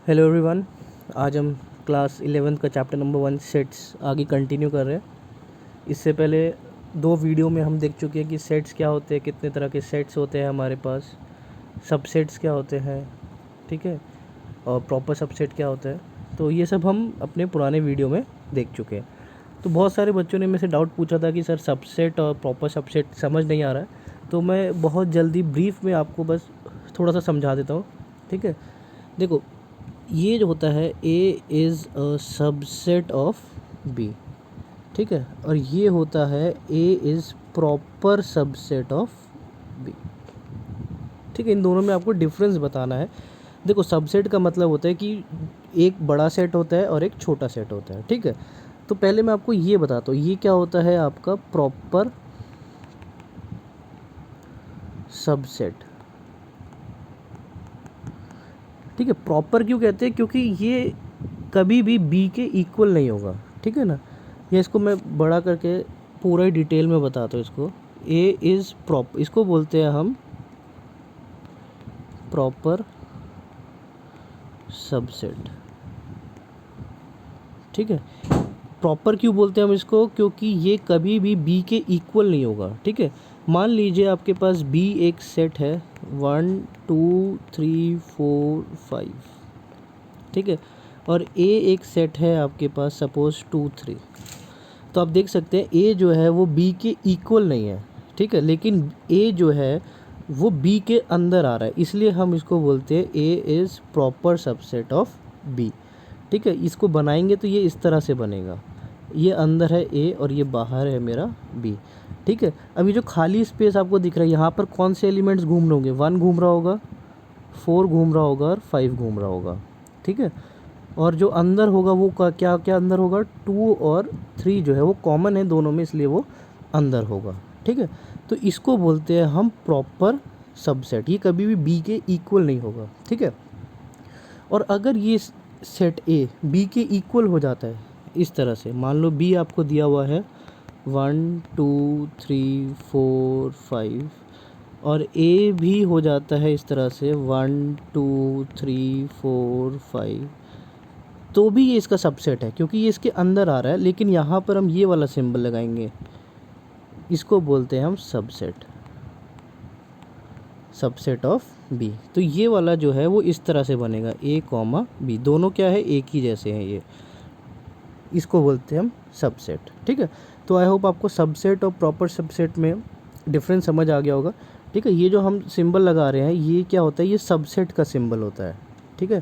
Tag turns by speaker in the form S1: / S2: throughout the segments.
S1: Hello everyone. आज हम class 11th का चैप्टर नंबर 1 सेट्स आगे कंटिन्यू कर रहे हैं। इससे पहले 2 वीडियो में हम देख चुके हैं कि सेट्स क्या होते हैं, कितने तरह के सेट्स होते हैं हमारे पास, सबसेट्स क्या होते हैं, ठीक है, और प्रॉपर सबसेट क्या होता है। तो ये सब हम अपने पुराने वीडियो में देख चुके हैं। तो बहुत सारे बच्चों ने मेरे से डाउट पूछा था कि सर सबसेट और प्रॉपर सबसेट समझ नहीं आ रहा है, तो मैं बहुत जल्दी ब्रीफ में आपको बस थोड़ा सा समझा देता हूँ। ठीक है, देखो, ये जो होता है A is a subset of B, ठीक है, और ये होता है A is proper subset of B. ठीक है, इन दोनों में आपको डिफरेंस बताना है। देखो, सबसेट का मतलब होता है कि एक बड़ा सेट होता है और एक छोटा सेट होता है। ठीक है, तो पहले मैं आपको ये बताता हूँ, ये क्या होता है आपका प्रॉपर सबसेट। ठीक है, प्रॉपर क्यों कहते हैं? क्योंकि ये कभी भी बी के इक्वल नहीं होगा। ठीक है ना, या इसको मैं बड़ा करके पूरा ही डिटेल में बताता हूँ इसको। ए इज़ इसको बोलते हैं हम प्रॉपर सबसेट। ठीक है, प्रॉपर क्यों बोलते हैं हम इसको? क्योंकि ये कभी भी बी के इक्वल नहीं होगा। ठीक है, मान लीजिए आपके पास बी एक सेट है 1 2 3 4 5, ठीक है, और ए एक सेट है आपके पास सपोज 2 3। तो आप देख सकते हैं ए जो है वो बी के इक्वल नहीं है। ठीक है, लेकिन ए जो है वो बी के अंदर आ रहा है, इसलिए हम इसको बोलते हैं A is proper subset of B. ठीक है, इसको बनाएंगे तो ये इस तरह से बनेगा, ये अंदर है ए और ये बाहर है मेरा बी। ठीक है, अभी जो खाली स्पेस आपको दिख रहा है यहाँ पर कौन से एलिमेंट्स घूम रहे होंगे? 1 घूम रहा होगा, 4 घूम रहा होगा और 5 घूम रहा होगा। ठीक है, और जो अंदर होगा वो क्या क्या अंदर होगा? 2 और 3 जो है वो कॉमन है दोनों में, इसलिए वो अंदर होगा। ठीक है, तो इसको बोलते हैं हम प्रॉपर सबसेट। ये कभी भी बी के इक्वल नहीं होगा। ठीक है, और अगर ये सेट ए बी के इक्वल हो जाता है इस तरह से, मान लो बी आपको दिया हुआ है 1 2 3 4 5, और ए भी हो जाता है इस तरह से 1 2 3 4 5, तो भी ये इसका सबसेट है क्योंकि ये इसके अंदर आ रहा है। लेकिन यहाँ पर हम ये वाला सिंबल लगाएंगे, इसको बोलते हैं हम सबसेट, सबसेट ऑफ बी। तो ये वाला जो है वो इस तरह से बनेगा ए कॉमा बी, दोनों क्या है? एक ही जैसे हैं ये, इसको बोलते हैं हम सबसेट। ठीक है, तो आई होप आपको सबसेट और प्रॉपर सबसेट में डिफरेंस समझ आ गया होगा। ठीक है, ये जो हम सिंबल लगा रहे हैं ये क्या होता है? ये सबसेट का सिंबल होता है। ठीक है,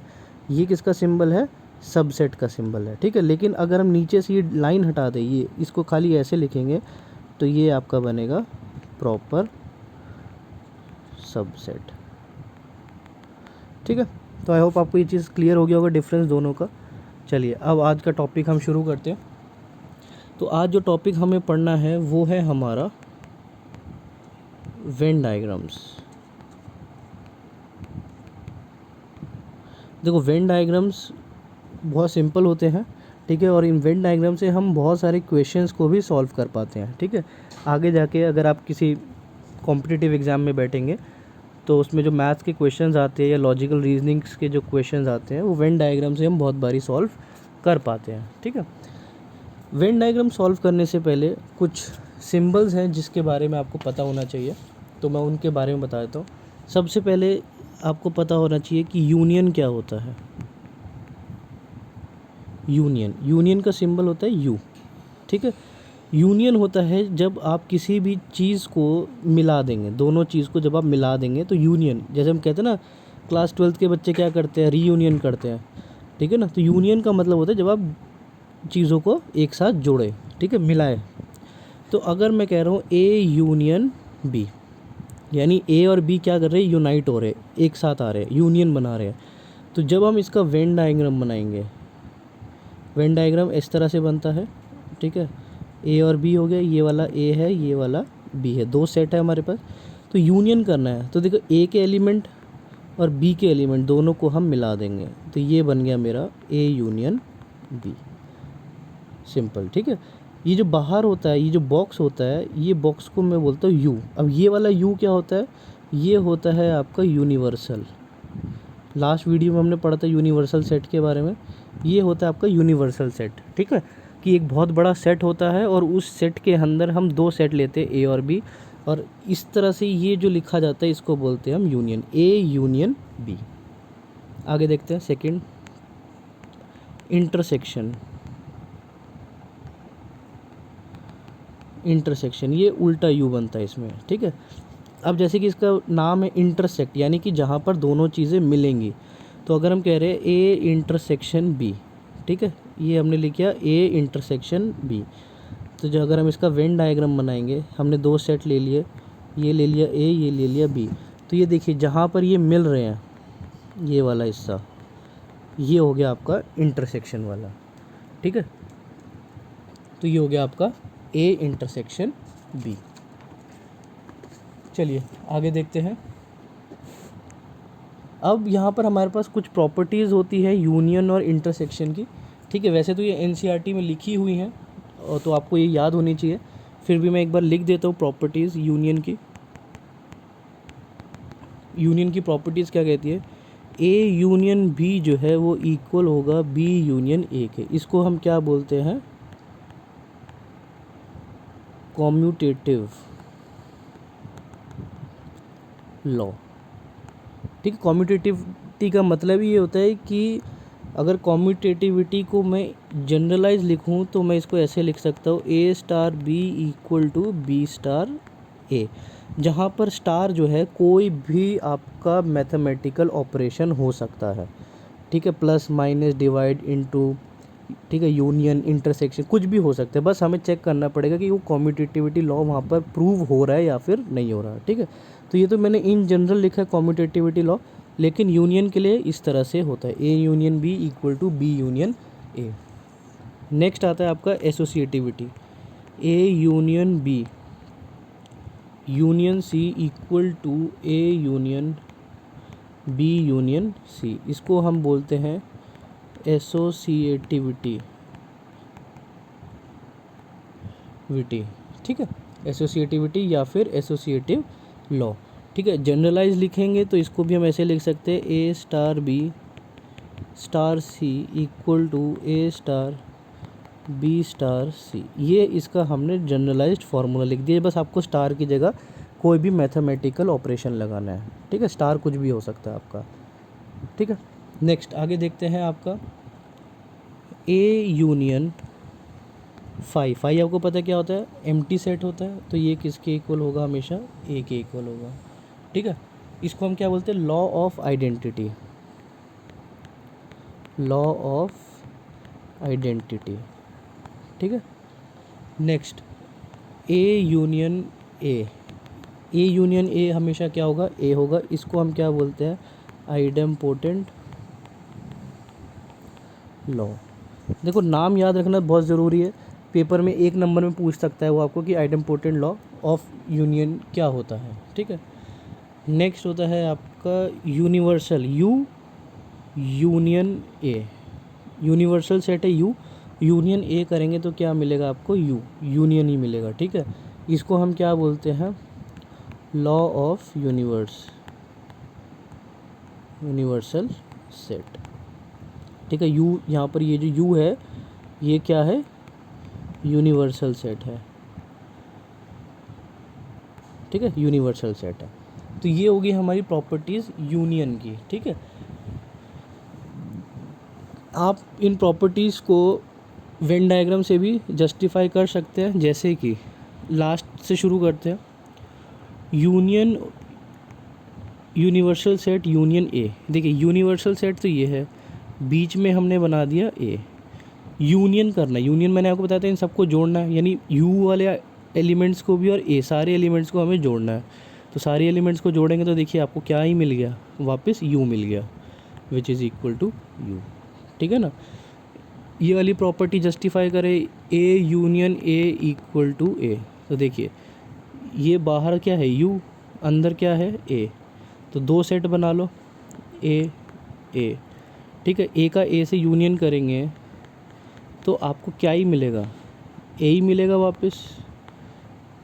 S1: ये किसका सिंबल है? सबसेट का सिंबल है। ठीक है, लेकिन अगर हम नीचे से ये लाइन हटा दें, ये इसको खाली ऐसे लिखेंगे, तो ये आपका बनेगा प्रॉपर सबसेट। ठीक है, तो आई होप आपको ये चीज़ क्लियर हो गया होगा डिफरेंस दोनों का। चलिए अब आज का टॉपिक हम शुरू करते हैं। तो आज जो टॉपिक हमें पढ़ना है वो है हमारा वेन डायग्राम्स। देखो, वेन डायग्राम्स बहुत सिंपल होते हैं। ठीक है, और इन वेन डायग्राम से हम बहुत सारे क्वेश्चंस को भी सॉल्व कर पाते हैं। ठीक है, आगे जाके अगर आप किसी कॉम्पिटिटिव एग्ज़ाम में बैठेंगे तो उसमें जो मैथ्स के क्वेश्चंस आते हैं या लॉजिकल रीजनिंग्स के जो क्वेश्चंस आते हैं वो वेन डायग्राम से हम बहुत बारी सॉल्व कर पाते हैं। ठीक है, वेन डायग्राम सॉल्व करने से पहले कुछ सिंबल्स हैं जिसके बारे में आपको पता होना चाहिए, तो मैं उनके बारे में बता देता हूँ। सबसे पहले आपको पता होना चाहिए कि यूनियन क्या होता है। यूनियन का सिंबल होता है यू। ठीक है, यूनियन होता है जब आप किसी भी चीज़ को मिला देंगे, दोनों चीज़ को जब आप मिला देंगे तो यूनियन, जैसे हम कहते हैं ना क्लास 12th के बच्चे क्या करते हैं? रीयूनियन करते हैं। ठीक है ना, तो यूनियन का मतलब होता है जब आप चीज़ों को एक साथ जोड़े, ठीक है, मिलाए। तो अगर मैं कह रहा हूँ ए यूनियन बी, यानी ए और बी क्या कर रहे हैं? यूनाइट हो रहे, एक साथ आ रहे हैं, यूनियन बना रहे हैं। तो जब हम इसका वेन डायग्राम बनाएंगे, वेन डायग्राम इस तरह से बनता है। ठीक है, ए और बी हो गया, ये वाला ए है, ये वाला बी है, 2 सेट है हमारे पास। तो यूनियन करना है तो देखो ए के एलिमेंट और बी के एलिमेंट दोनों को हम मिला देंगे, तो ये बन गया मेरा ए यूनियन बी, सिंपल। ठीक है, ये जो बाहर होता है, ये जो बॉक्स होता है, ये बॉक्स को मैं बोलता हूँ यू। अब ये वाला यू क्या होता है? ये होता है आपका यूनिवर्सल। लास्ट वीडियो में हमने पढ़ा था यूनिवर्सल सेट के बारे में। ये होता है आपका यूनिवर्सल सेट, ठीक है, कि एक बहुत बड़ा सेट होता है और उस सेट के अंदर हम दो सेट लेते हैं, ए और बी, और इस तरह से ये जो लिखा जाता है इसको बोलते हैं हम यूनियन, ए यूनियन बी। आगे देखते हैं सेकंड, इंटरसेक्शन। इंटरसेक्शन ये उल्टा यू बनता है इसमें, ठीक है। अब जैसे कि इसका नाम है इंटरसेक्ट, यानी कि जहाँ पर दोनों चीज़ें मिलेंगी, तो अगर हम कह रहे हैं ए इंटरसेक्शन बी, ठीक है, ये हमने लिख किया ए इंटरसेक्शन बी। तो जो अगर हम इसका वेन डायग्राम बनाएंगे, हमने दो सेट ले लिए, ये ले लिया ए, ये ले लिया बी, तो ये देखिए जहाँ पर ये मिल रहे हैं, ये वाला हिस्सा, ये हो गया आपका इंटरसेक्शन वाला, ठीक है। तो ये हो गया आपका ए इंटरसेक्शन बी। चलिए आगे देखते हैं। अब यहाँ पर हमारे पास कुछ प्रॉपर्टीज़ होती है यूनियन और इंटरसेक्शन की, ठीक है। वैसे तो ये एनसीईआरटी में लिखी हुई हैं और तो आपको ये याद होनी चाहिए, फिर भी मैं एक बार लिख देता हूँ प्रॉपर्टीज़ यूनियन की। यूनियन की प्रॉपर्टीज़ क्या कहती है, ए यूनियन बी जो है वो इक्वल होगा बी यूनियन ए के। इसको हम क्या बोलते हैं, कॉम्यूटेटिव लॉ, ठीक है। कॉम्यूटेटिविटी का मतलब ये होता है कि अगर कॉम्यूटेटिविटी को मैं जनरलाइज लिखूं तो मैं इसको ऐसे लिख सकता हूँ, A star B equal to B star A, जहाँ पर स्टार जो है कोई भी आपका मैथमेटिकल ऑपरेशन हो सकता है, ठीक है, प्लस माइनस डिवाइड इनटू, ठीक है, यूनियन इंटरसेक्शन कुछ भी हो सकता है, बस हमें चेक करना पड़ेगा कि वो कॉम्यूटेटिविटी लॉ वहाँ पर प्रूव हो रहा है या फिर नहीं हो रहा है, ठीक है। तो ये तो मैंने इन जनरल लिखा है कॉम्यूटेटिविटी लॉ, लेकिन यूनियन के लिए इस तरह से होता है, A union B equal to B union A. Next आता है आपका associativity, A union B union C equal to A union B union C. इसको हम बोलते हैं एसोसिएटिविटी, ठीक है, एसोसिएटिविटी या फिर एसोसिएटिव लॉ, ठीक है। जनरलाइज लिखेंगे तो इसको भी हम ऐसे लिख सकते हैं, A star B star C equal to A star B star C. ये इसका हमने जनरलाइज्ड फार्मूला लिख दिया, बस आपको स्टार की जगह कोई भी मैथमेटिकल ऑपरेशन लगाना है, ठीक है, स्टार कुछ भी हो सकता है आपका, ठीक है। नेक्स्ट आगे देखते हैं आपका ए यूनियन फाई। फाई आपको पता क्या होता है, एम्प्टी सेट होता है, तो ये किसके इक्वल होगा, हमेशा ए के इक्वल होगा, ठीक है। इसको हम क्या बोलते हैं, law of identity, law of identity, ठीक है। नेक्स्ट ए यूनियन ए, ए यूनियन ए हमेशा क्या होगा, ए होगा। इसको हम क्या बोलते हैं, आइडेम्पोटेंट लॉ। देखो नाम याद रखना बहुत ज़रूरी है, पेपर में एक नंबर में पूछ सकता है वो आपको कि आइडेम्पोटेंट लॉ ऑफ यूनियन क्या होता है, ठीक है। नेक्स्ट होता है आपका universal you union A. Universal set है यू, यूनियन ए करेंगे तो क्या मिलेगा आपको, यू यूनियन ही मिलेगा, ठीक है। इसको हम क्या बोलते हैं, लॉ ऑफ यूनिवर्सल सेट, ठीक है। यू यहाँ पर ये जो यू है ये क्या है, यूनिवर्सल सेट है, ठीक है, यूनिवर्सल सेट है। तो ये होगी हमारी प्रॉपर्टीज़ यूनियन की, ठीक है। आप इन प्रॉपर्टीज़ को वेन डायग्राम से भी जस्टिफाई कर सकते हैं, जैसे कि लास्ट से शुरू करते हैं, union universal set union A. देखिए यूनिवर्सल सेट तो ये है, बीच में हमने बना दिया ए, यूनियन करना, यूनियन मैंने आपको बताया था इन सबको जोड़ना है, यानी यू वाले एलिमेंट्स को भी और ए सारे एलिमेंट्स को हमें जोड़ना है। तो सारे एलिमेंट्स को जोड़ेंगे तो देखिए आपको क्या ही मिल गया, वापस यू मिल गया, which is equal to U, ठीक है ना। ये वाली प्रॉपर्टी जस्टिफाई करें, A union A equal to A, तो देखिए ये बाहर क्या है यू, अंदर क्या है ए, तो दो सेट बना लो ए ए, ठीक है। ए का ए से यूनियन करेंगे तो आपको क्या ही मिलेगा, ए ही मिलेगा वापस।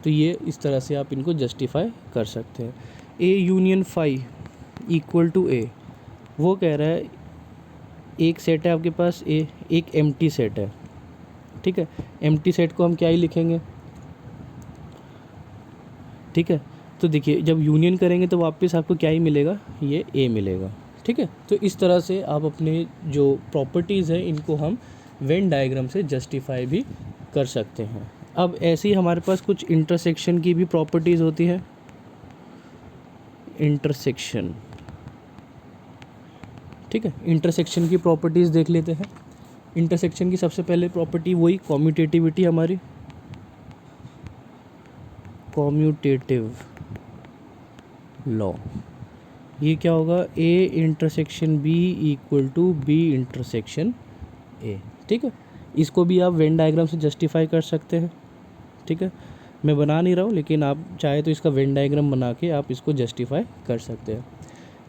S1: तो ये इस तरह से आप इनको जस्टिफाई कर सकते हैं। A union phi equal to A, वो कह रहा है एक सेट है आपके पास ए, एक एम्प्टी सेट है, ठीक है। एम्प्टी सेट को हम क्या ही लिखेंगे, ठीक है। तो देखिए जब यूनियन करेंगे तो वापस आपको क्या ही मिलेगा, ये ए मिलेगा, ठीक है। तो इस तरह से आप अपने जो प्रॉपर्टीज़ हैं इनको हम वेन डायग्राम से जस्टिफाई भी कर सकते हैं। अब ऐसे ही हमारे पास कुछ इंटरसेक्शन की भी प्रॉपर्टीज़ होती है। इंटरसेक्शन, ठीक है। इंटरसेक्शन की प्रॉपर्टीज़ देख लेते हैं। इंटरसेक्शन की सबसे पहले प्रॉपर्टी वही कॉम्यूटेटिविटी हमारी, कॉम्यूटेटिव लॉ। ये क्या होगा, A intersection B equal to B intersection A, ठीक है। इसको भी आप वेन डायग्राम से जस्टिफाई कर सकते हैं, ठीक है। मैं बना नहीं रहा हूँ, लेकिन आप चाहे तो इसका वेन डायग्राम बना के आप इसको जस्टिफाई कर सकते हैं।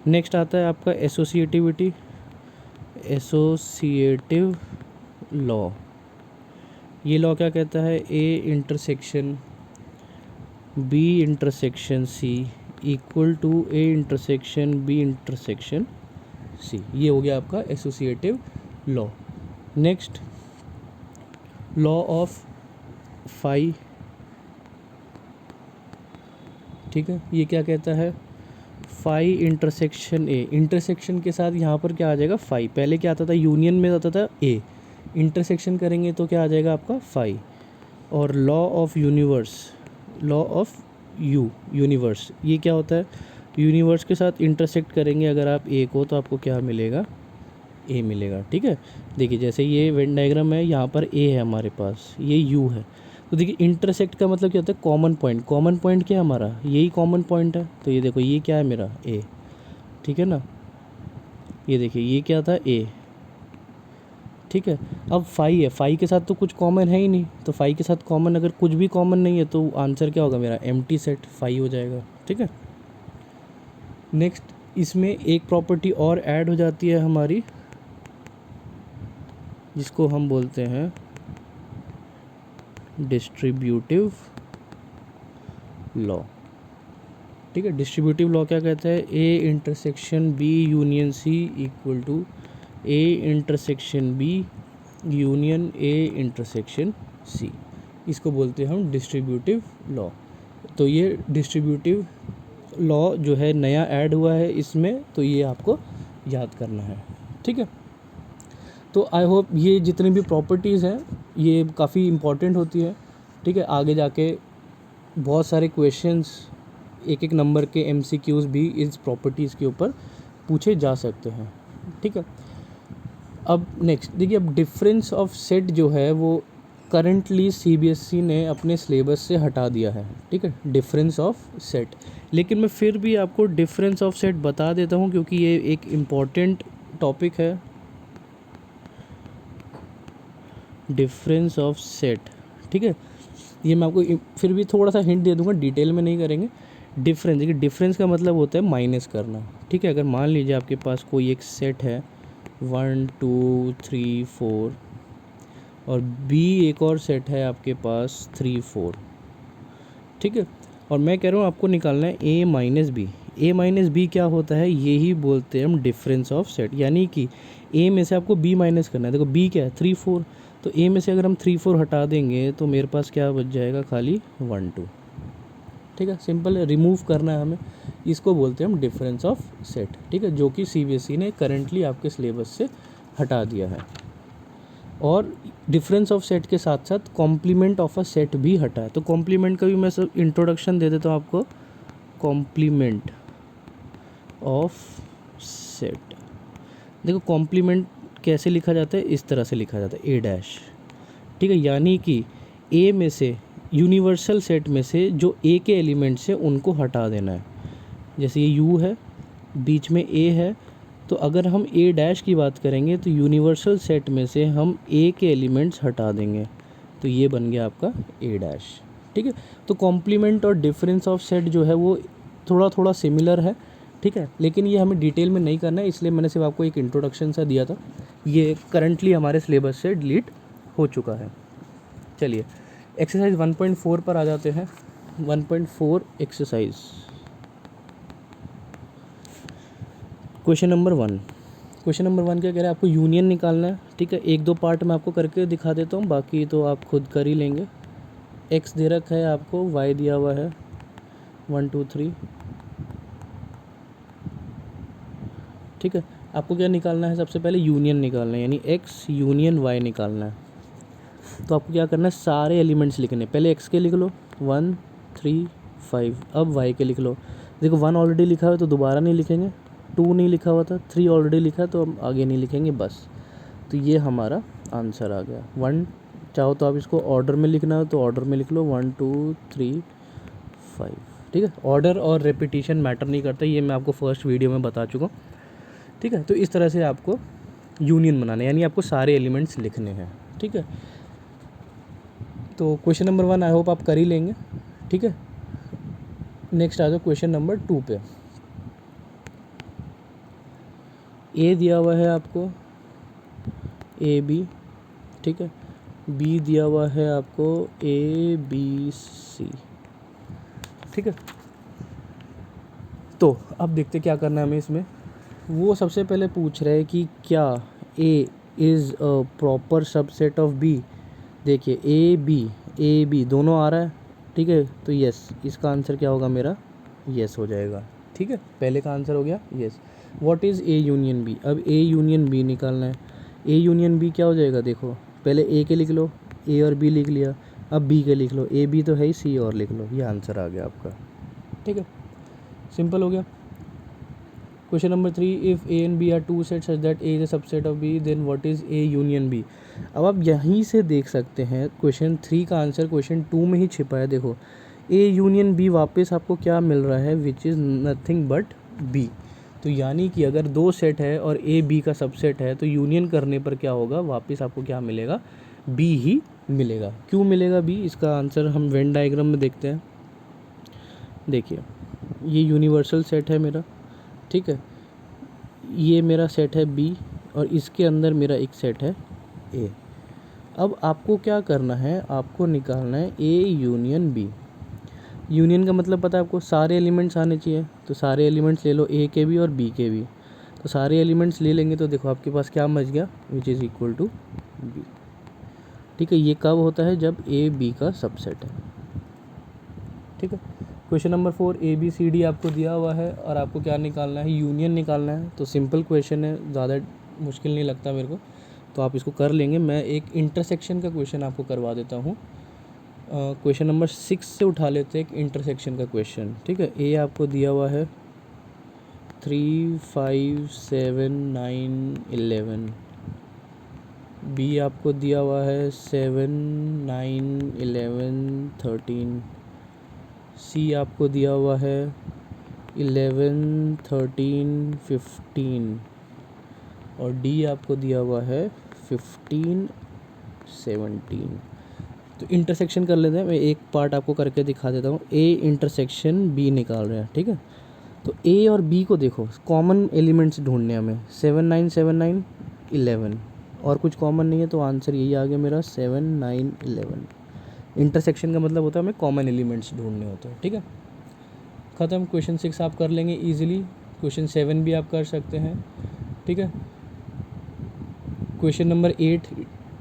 S1: नेक्स्ट आता है आपका एसोसिएटिविटी, एसोसिएटिव लॉ। ये लॉ क्या कहता है, A intersection B intersection C equal to A intersection B intersection C. ये हो गया आपका associative law. Next law of phi, ठीक है। ये क्या कहता है, फाई इंटरसेक्शन ए। इंटरसेक्शन के साथ यहाँ पर क्या आ जाएगा, फाई। पहले क्या आता था, यूनियन में आता था ए, इंटरसेक्शन करेंगे तो क्या आ जाएगा आपका फाई। और law of universe, law of universe, ये क्या होता है, यूनिवर्स के साथ इंटरसेक्ट करेंगे अगर आप ए को तो आपको क्या मिलेगा, ए मिलेगा, ठीक है। देखिए जैसे ये वेन डायग्राम है, यहाँ पर ए है हमारे पास, ये यू है। तो देखिए इंटरसेक्ट का मतलब क्या होता है, कॉमन पॉइंट। कॉमन पॉइंट क्या है हमारा, यही कॉमन पॉइंट है। तो ये देखो ये क्या है मेरा ए, ठीक है ना। ये देखिए ये क्या था, ए, ठीक है। अब फाई है, फाई के साथ तो कुछ कॉमन है ही नहीं, तो फाई के साथ कॉमन अगर कुछ भी कॉमन नहीं है तो आंसर क्या होगा मेरा, एम्प्टी सेट फाई हो जाएगा, ठीक है। नेक्स्ट इसमें एक प्रॉपर्टी और ऐड हो जाती है हमारी, जिसको हम बोलते हैं डिस्ट्रीब्यूटिव लॉ, ठीक है। डिस्ट्रीब्यूटिव लॉ क्या कहता है, A intersection B union C equal to A intersection B union A intersection C. इसको बोलते हैं हम डिस्ट्रीब्यूटिव लॉ। तो ये डिस्ट्रीब्यूटिव लॉ जो है नया ऐड हुआ है इसमें, तो ये आपको याद करना है, ठीक है। तो आई होप ये जितनी भी प्रॉपर्टीज़ हैं ये काफ़ी इम्पॉर्टेंट होती है, ठीक है। आगे जाके बहुत सारे क्वेश्चंस, एक एक नंबर के एमसीक्यूज़ भी इस प्रॉपर्टीज़ के ऊपर पूछे जा सकते हैं, ठीक है। अब नेक्स्ट देखिए, अब डिफरेंस ऑफ सेट जो है वो करंटली सीबीएसई ने अपने सिलेबस से हटा दिया है, ठीक है, डिफरेंस ऑफ सेट। लेकिन मैं फिर भी आपको डिफरेंस ऑफ सेट बता देता हूँ क्योंकि ये एक इम्पॉर्टेंट टॉपिक है। डिफरेंस ऑफ सेट, ठीक है। ये मैं आपको फिर भी थोड़ा सा हिंट दे दूंगा, डिटेल में नहीं करेंगे। डिफरेंस, देखिए डिफरेंस का मतलब होता है माइनस करना, ठीक है। अगर मान लीजिए आपके पास कोई एक सेट है 1 2 3 4 और बी एक और सेट है आपके पास 3 4, ठीक है। और मैं कह रहा हूँ आपको निकालना है ए माइनस बी। ए माइनस बी क्या होता है, यही बोलते हैं हम डिफरेंस ऑफ सेट। यानी कि ए में से आपको बी माइनस करना है। देखो बी क्या है 3 4, तो ए में से अगर हम 3 4 हटा देंगे तो मेरे पास क्या बच जाएगा, खाली 1 2, ठीक है। सिंपल है, रिमूव करना है हमें, इसको बोलते हैं हम डिफरेंस ऑफ सेट, ठीक है। जो कि सीबीएसई ने करेंटली आपके सिलेबस से हटा दिया है। और डिफरेंस ऑफ सेट के साथ साथ कॉम्प्लीमेंट ऑफ अ सेट भी हटा है। तो कॉम्प्लीमेंट का भी मैं सब इंट्रोडक्शन दे देता हूँ आपको। कॉम्प्लीमेंट ऑफ सेट, देखो कॉम्प्लीमेंट कैसे लिखा जाता है, इस तरह से लिखा जाता है ए डैश, ठीक है। यानी कि ए में से, यूनिवर्सल सेट में से जो ए के एलिमेंट्स हैं उनको हटा देना है। जैसे ये यू है, बीच में ए है, तो अगर हम ए डैश की बात करेंगे तो यूनिवर्सल सेट में से हम ए के एलिमेंट्स हटा देंगे, तो ये बन गया आपका ए डैश, ठीक है। तो कॉम्प्लीमेंट और डिफरेंस ऑफ सेट जो है वो थोड़ा थोड़ा सिमिलर है, ठीक है। लेकिन ये हमें डिटेल में नहीं करना है, इसलिए मैंने सिर्फ आपको एक इंट्रोडक्शन सा दिया था। ये करंटली हमारे सिलेबस से डिलीट हो चुका है। चलिए एक्सरसाइज 1.4 पर आ जाते हैं। 1.4 exercise, question number 1, question number 1 क्या कह रहा है, आपको यूनियन निकालना है, ठीक है। एक दो पार्ट मैं आपको करके दिखा देता हूँ, बाकी तो आप खुद कर ही लेंगे। एक्स दे रखा है आपको, वाई दिया हुआ है 1 2 3, ठीक है। आपको क्या निकालना है, सबसे पहले यूनियन निकालना है, यानी एक्स यूनियन वाई निकालना है। तो आपको क्या करना है, सारे एलिमेंट्स लिखने, पहले एक्स के लिख लो 1 3 5, अब वाई के लिख लो। देखो 1 ऑलरेडी लिखा हुआ है तो दोबारा नहीं लिखेंगे, 2 नहीं लिखा हुआ था, 3 ऑलरेडी लिखा है तो हम आगे नहीं लिखेंगे बस। तो ये हमारा आंसर आ गया। 1, चाहो तो आप इसको ऑर्डर में लिखना हो तो ऑर्डर में लिख लो 1 2 3 5, ठीक है। ऑर्डर और रेपिटेशन मैटर नहीं करता, ये मैं आपको फर्स्ट वीडियो में बता चुका हूँ, ठीक है। तो इस तरह से आपको यूनियन बनाना है, यानी आपको सारे एलिमेंट्स लिखने हैं, ठीक है। तो क्वेश्चन नंबर 1 आई होप आप कर ही लेंगे, ठीक है। नेक्स्ट आ जाओ क्वेश्चन नंबर 2 पे। ए दिया हुआ है आपको, ए बी, ठीक है। बी दिया हुआ है आपको ए बी सी, ठीक है। तो अब देखते क्या करना है हमें इसमें। वो सबसे पहले पूछ रहे हैं कि क्या A is a proper subset of B. देखिए ए बी दोनों आ रहा है, ठीक है। तो यस, इसका आंसर क्या होगा मेरा, यस हो जाएगा, ठीक है। पहले का आंसर हो गया yes. What is A union B, अब ए यूनियन बी निकालना है। ए यूनियन बी क्या हो जाएगा, देखो पहले ए के लिख लो, ए और बी लिख लिया, अब बी के लिख लो, ए बी तो है ही, सी और लिख लो, ये आंसर आ गया आपका, ठीक है। सिंपल हो गया। Question number 3, if A and B are two set such that A is a subset of B, then what is A union B. अब आप यहीं से देख सकते हैं क्वेश्चन 3 का आंसर क्वेश्चन 2 में ही छिपा है। देखो ए यूनियन बी वापस आपको क्या मिल रहा है, which is nothing but B. तो यानी कि अगर दो सेट है और ए बी का सबसेट है तो यूनियन करने पर क्या होगा, वापस आपको क्या मिलेगा, बी ही मिलेगा। क्यों मिलेगा बी, इसका आंसर हम वेन डायग्राम में देखते हैं। देखिए ये यूनिवर्सल सेट है मेरा, ठीक है। ये मेरा सेट है बी और इसके अंदर मेरा एक सेट है ए। अब आपको क्या करना है, आपको निकालना है ए यूनियन बी। यूनियन का मतलब पता है आपको, सारे एलिमेंट्स आने चाहिए। तो सारे एलिमेंट्स ले लो, ए के भी और बी के भी। तो सारे एलिमेंट्स ले लेंगे तो देखो आपके पास क्या बच गया, which is equal to B, ठीक है। ये कब होता है, जब ए बी का सबसेट है, ठीक है। Question number 4, A B C D आपको दिया हुआ है और आपको क्या निकालना है, यूनियन निकालना है। तो सिंपल क्वेश्चन है, ज़्यादा मुश्किल नहीं लगता मेरे को, तो आप इसको कर लेंगे। मैं एक इंटरसेक्शन का क्वेश्चन आपको करवा देता हूँ। क्वेश्चन नंबर 6 से उठा लेते हैं एक इंटरसेक्शन का क्वेश्चन, ठीक है। ए आपको दिया हुआ है 3 5 7 9 11, बी आपको दिया हुआ है 7 9 11 13, सी आपको दिया हुआ है 11 13 15 और डी आपको दिया हुआ है 15 17। तो इंटरसेक्शन कर लेते हैं, मैं एक पार्ट आपको करके दिखा देता हूँ। ए इंटरसेक्शन बी निकाल रहे हैं, ठीक है। तो ए और बी को देखो, कॉमन एलिमेंट्स ढूंढने हमें, 7 9 7 9 11 और कुछ कॉमन नहीं है, तो आंसर यही आ गया मेरा 7 9 11। इंटरसेक्शन का मतलब होता है हमें कॉमन एलिमेंट्स ढूंढने होते हैं, ठीक है। ख़त्म। क्वेश्चन 6 आप कर लेंगे ईजिली, क्वेश्चन 7 भी आप कर सकते हैं, ठीक है। क्वेश्चन नंबर 8,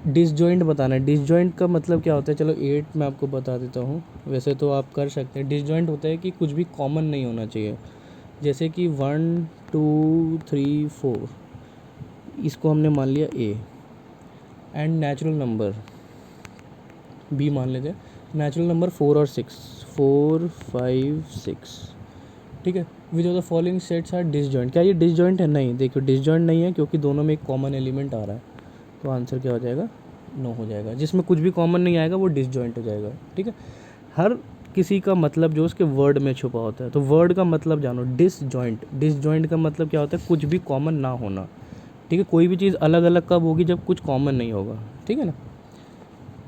S1: डिसजॉइंट बताना है। डिसजॉइंट का मतलब क्या होता है, चलो 8 मैं आपको बता देता हूँ, वैसे तो आप कर सकते हैं। डिसजॉइंट होता है कि कुछ भी कॉमन नहीं होना चाहिए, जैसे कि 1 2 3 4, इसको हमने मान लिया ए, एंड नेचुरल नंबर बी मान लेते हैं। नेचुरल नंबर 4 और 6, 4 5 6, ठीक है। Which of the following sets are disjoint. क्या ये डिसजॉइंट है, नहीं, देखियो डिसजॉइंट नहीं है, क्योंकि दोनों में एक कॉमन एलिमेंट आ रहा है, तो आंसर क्या हो जाएगा, नो हो जाएगा। जिसमें कुछ भी कॉमन नहीं आएगा वो डिसजॉइंट हो जाएगा, ठीक है। हर किसी का मतलब जो उसके वर्ड में छुपा होता है, तो वर्ड का मतलब जानो, डिसजॉइंट। डिसजॉइंट का मतलब क्या होता है, कुछ भी कॉमन ना होना, ठीक है। कोई भी चीज़ अलग अलग कब होगी, जब कुछ कॉमन नहीं होगा, ठीक है ना।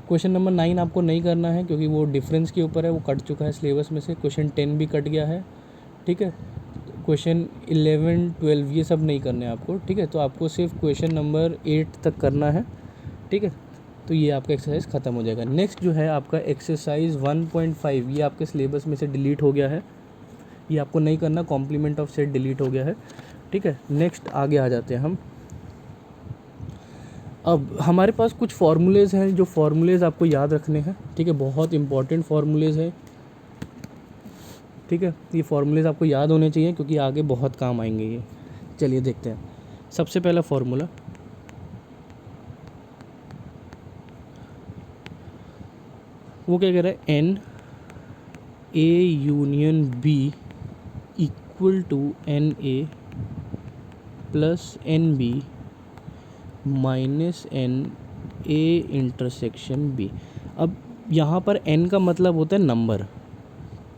S1: क्वेश्चन नंबर 9 आपको नहीं करना है, क्योंकि वो डिफरेंस के ऊपर है, वो कट चुका है सिलेबस में से। क्वेश्चन 10 भी कट गया है, ठीक है। क्वेश्चन 11 12 ये सब नहीं करने आपको, ठीक है। तो आपको सिर्फ क्वेश्चन नंबर 8 तक करना है, ठीक है। तो ये आपका एक्सरसाइज ख़त्म हो जाएगा। नेक्स्ट जो है आपका एक्सरसाइज 1.5, ये आपके सिलेबस में से डिलीट हो गया है, ये आपको नहीं करना, कॉम्प्लीमेंट ऑफ सेट डिलीट हो गया है, ठीक है। नेक्स्ट आगे आ जाते हैं हम अब हमारे पास कुछ फार्मूलेज़ हैं, जो फार्मूलेज़ आपको याद रखने हैं, ठीक है, बहुत इंपॉर्टेंट फार्मूलेज़ हैं, ठीक है, ये फार्मूलेज़ आपको याद होने चाहिए क्योंकि आगे बहुत काम आएंगे ये। चलिए देखते हैं। सबसे पहला फार्मूला, वो क्या कह रहा है, n A union B equal to n A plus n B minus n A intersection B. अब यहाँ पर एन का मतलब होता है नंबर,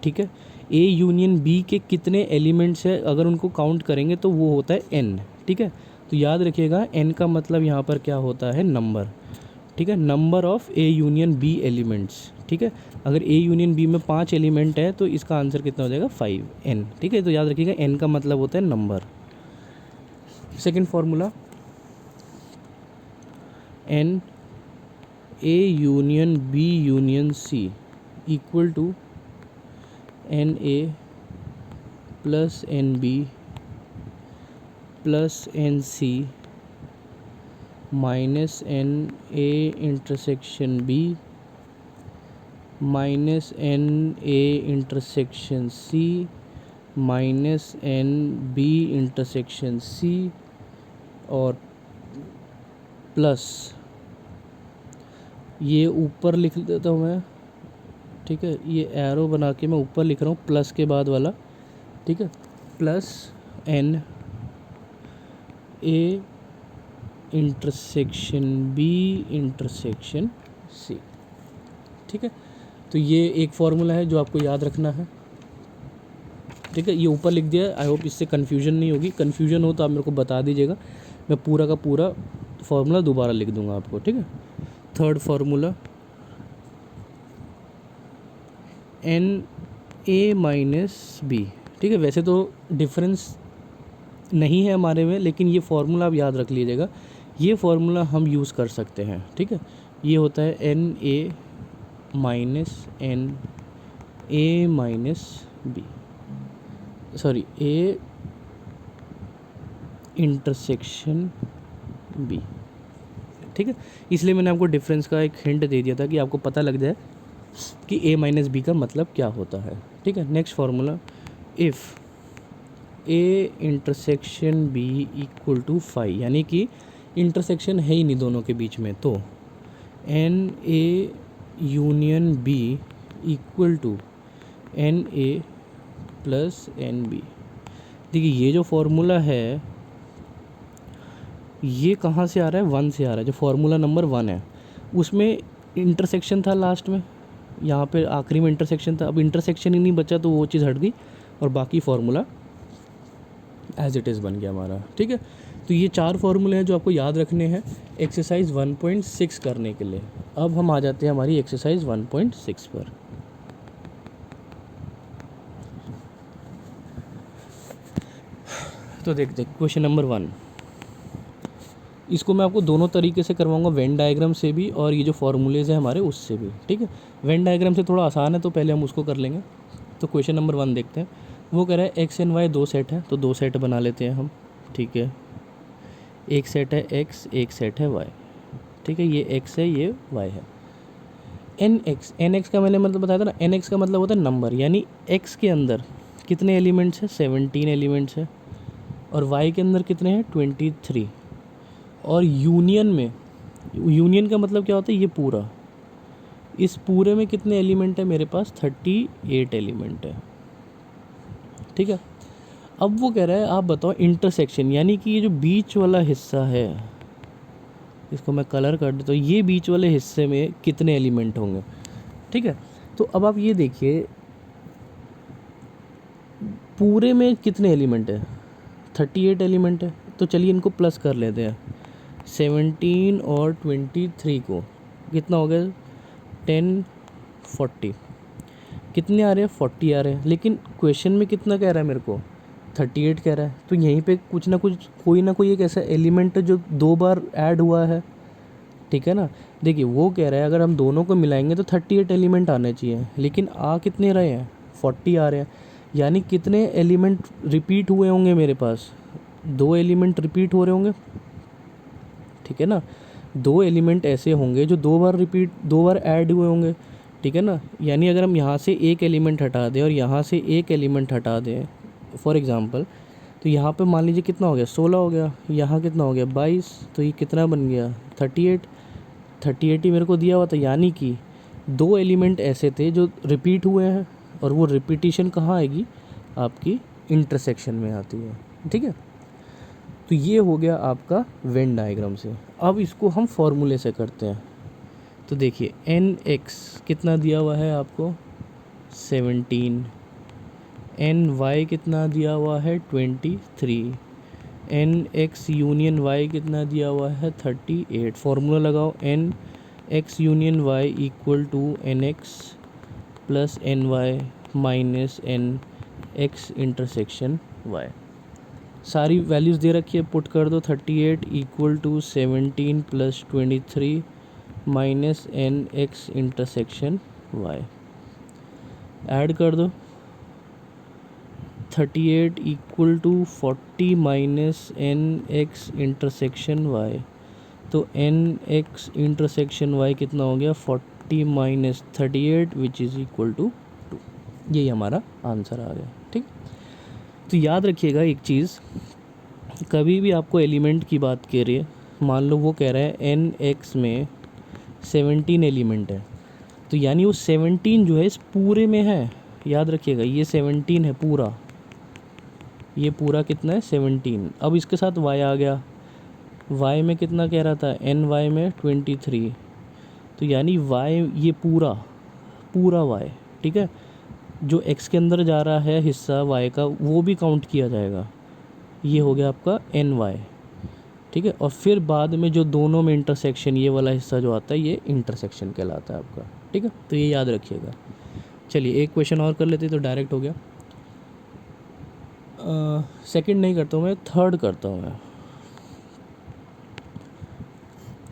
S1: ठीक है। ए यूनियन बी के कितने एलिमेंट्स है, अगर उनको काउंट करेंगे तो वो होता है एन, ठीक है। तो याद रखिएगा एन का मतलब यहाँ पर क्या होता है, नंबर, ठीक है, number of A union B elements, ठीक है। अगर ए यूनियन बी में 5 एलिमेंट है तो इसका आंसर कितना हो जाएगा, 5 एन, ठीक है। तो याद रखिएगा एन का मतलब होता है number. Second formula, n A union B union C equal to n A plus n B plus n C minus n A intersection B minus n A intersection C minus n B intersection C और plus, ये ऊपर लिख देता हूँ मैं, ठीक है, ये एरो बना के मैं ऊपर लिख रहा हूँ प्लस के बाद वाला, ठीक है, plus n A intersection B intersection C, ठीक है। तो ये एक फार्मूला है जो आपको याद रखना है, ठीक है। ये ऊपर लिख दिया, आई होप इससे कन्फ्यूजन नहीं होगी। कन्फ्यूजन हो तो आप मेरे को बता दीजिएगा, मैं पूरा का पूरा फार्मूला दोबारा लिख दूंगा आपको, ठीक है। Third formula, n A minus B, ठीक है। वैसे तो डिफरेंस नहीं है हमारे में, लेकिन ये फार्मूला आप याद रख लीजिएगा, ये फार्मूला हम यूज़ कर सकते हैं, ठीक है। ये होता है n A minus n A minus B, sorry A intersection B, ठीक है। इसलिए मैंने आपको डिफरेंस का एक हिंट दे दिया था कि आपको पता लग जाए कि ए माइनस बी का मतलब क्या होता है, ठीक है। Next formula, if A intersection B equal to 5, यानी कि इंटरसेक्शन है ही नहीं दोनों के बीच में, तो n A union B equal to n A plus n B. देखिए ये जो फार्मूला है ये कहाँ से आ रहा है, 1 से आ रहा है। जो फार्मूला नंबर 1 है उसमें इंटरसेक्शन था लास्ट में, यहाँ पे आखिरी में इंटरसेक्शन था, अब इंटरसेक्शन ही नहीं बचा तो वो चीज़ हट गई और बाकी फार्मूला एज इट इज़ बन गया हमारा, ठीक है। तो ये 4 फार्मूले हैं जो आपको याद रखने हैं एक्सरसाइज 1.6 करने के लिए। अब हम आ जाते हैं हमारी एक्सरसाइज 1.6 पर। तो देखते क्वेश्चन नंबर 1, इसको मैं आपको दोनों तरीके से करवाऊंगा, वेन डायग्राम से भी और ये जो फार्मूलेज है हमारे उससे भी, ठीक है। वेन डायग्राम से थोड़ा आसान है तो पहले हम उसको कर लेंगे। तो क्वेश्चन नंबर 1 देखते हैं। वो कह रहा है एक्स एंड वाई 2 सेट है, तो 2 सेट बना लेते हैं हम, ठीक है। एक सेट है एक्स, एक सेट है वाई, ठीक है। ये एक्स है, ये वाई है। एन एक्स का मैंने मतलब बताया था ना, एन एक्स का मतलब होता है नंबर, यानी एक्स के अंदर कितने एलिमेंट्स हैं, 17 एलिमेंट्स है, और वाई के अंदर कितने हैं, 23। और यूनियन में, यूनियन का मतलब क्या होता है, ये पूरा, इस पूरे में कितने एलिमेंट है मेरे पास, 38 एलिमेंट है, ठीक है। अब वो कह रहा है आप बताओ इंटरसेक्शन, यानी कि ये जो बीच वाला हिस्सा है, इसको मैं कलर कर देता हूँ, ये बीच वाले हिस्से में कितने एलिमेंट होंगे, ठीक है। तो अब आप ये देखिए पूरे में कितने एलिमेंट है, 38 एलिमेंट है। तो चलिए इनको प्लस कर लेते हैं, 17 और 23 को कितना हो गया, 10 40, कितने आ रहे हैं, 40 आ रहे हैं। लेकिन क्वेश्चन में कितना कह रहा है मेरे को, 38 कह रहा है। तो यहीं पे कुछ ना कुछ, कोई ना कोई एक ऐसा एलिमेंट है जो 2 बार ऐड हुआ है, ठीक है ना। देखिए वो कह रहा है अगर हम दोनों को मिलाएंगे तो 38 एलिमेंट आने चाहिए, लेकिन आ कितने रहे हैं, 40 आ रहे हैं। यानी कितने एलिमेंट रिपीट हुए होंगे मेरे पास, 2 एलिमेंट रिपीट हो रहे होंगे, ठीक है ना। दो एलिमेंट ऐसे होंगे जो दो बार ऐड हुए होंगे, ठीक है ना। यानी अगर हम यहाँ से एक एलिमेंट हटा दें और यहाँ से एक एलिमेंट हटा दें फॉर एग्ज़ाम्पल, तो यहाँ पे मान लीजिए कितना हो गया 16 हो गया, यहाँ कितना हो गया 22, तो ये कितना बन गया 38। 38 ही मेरे को दिया हुआ था, यानी कि दो एलिमेंट ऐसे थे जो रिपीट हुए हैं, और वो रिपीटिशन कहाँ आएगी, आपकी इंटरसेक्शन में आती है, ठीक है। तो ये हो गया आपका वेन डायग्राम से। अब इसको हम फॉर्मूले से करते हैं। तो देखिए एन एक्स कितना दिया हुआ है आपको 17, एन वाई कितना दिया हुआ है 23, एन एक्स यूनियन वाई कितना दिया हुआ है 38। फार्मूला लगाओ, n X union Y equal to n X plus n Y minus n X intersection Y. सारी वैल्यूज़ दे रखी है, पुट कर दो। 38 equal to 17 plus 23 minus n X intersection Y, add कर दो। 38 equal to 40 minus n X intersection Y, तो n X intersection Y कितना हो गया 40 minus 38 which is equal to 2। यही हमारा आंसर आ गया, ठीक। तो याद रखिएगा एक चीज़, कभी भी आपको एलिमेंट की बात कह रही है, मान लो वो कह रहा है एन एक्स में 17 एलिमेंट है, तो यानी वो 17 जो है इस पूरे में है। याद रखिएगा ये 17 है पूरा, ये पूरा कितना है 17। अब इसके साथ y आ गया, y में कितना कह रहा था, एन वाई में 23, तो यानी y ये पूरा y, ठीक है। जो x के अंदर जा रहा है हिस्सा y का, वो भी काउंट किया जाएगा। ये हो गया आपका एन वाई, ठीक है। और फिर बाद में जो दोनों में इंटरसेक्शन, ये वाला हिस्सा जो आता है, ये इंटरसेक्शन कहलाता है आपका, ठीक है। तो ये याद रखिएगा। चलिए एक क्वेश्चन और कर लेते तो डायरेक्ट हो गया। सेकंड नहीं करता हूँ मैं, थर्ड करता हूँ मैं।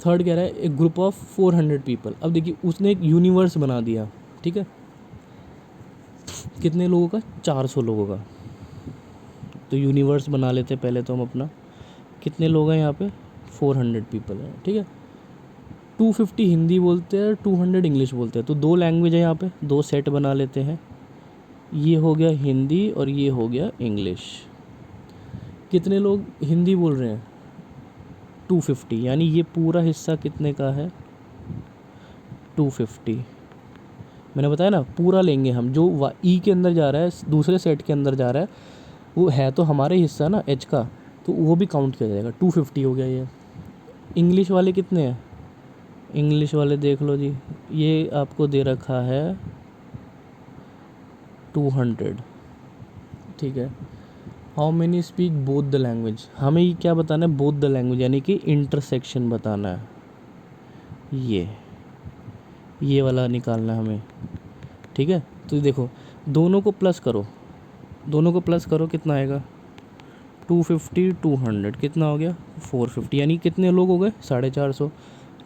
S1: थर्ड कह रहा है एक ग्रुप ऑफ 400 पीपल। अब देखिए उसने एक यूनिवर्स बना दिया, ठीक है। कितने लोगों का, 400 लोगों का। तो यूनिवर्स बना लेते हैं पहले तो हम अपना। कितने लोग हैं यहाँ पे, 400 पीपल हैं, ठीक है। 250 हिंदी बोलते हैं, 200 इंग्लिश बोलते हैं, तो दो लैंग्वेज है यहाँ पे, दो सेट बना लेते हैं। ये हो गया हिंदी और ये हो गया इंग्लिश। कितने लोग हिंदी बोल रहे हैं, 250, यानी ये पूरा हिस्सा कितने का है 250। मैंने बताया ना पूरा लेंगे हम, जो ई के अंदर जा रहा है, दूसरे सेट के अंदर जा रहा है, वो है तो हमारे हिस्सा ना एच का, तो वो भी काउंट किया जाएगा। 250 हो गया ये। इंग्लिश वाले कितने हैं, इंग्लिश वाले देख लो जी, ये आपको दे रखा है 200, ठीक है। How many speak both the language, हमें ये क्या बताना है, बोथ द लैंग्वेज, यानी कि इंटरसेक्शन बताना है। ये वाला निकालना है हमें, ठीक है। तो देखो दोनों को प्लस करो, दोनों को प्लस करो, कितना आएगा 250 200 कितना हो गया 450, यानी कितने लोग हो गए 450।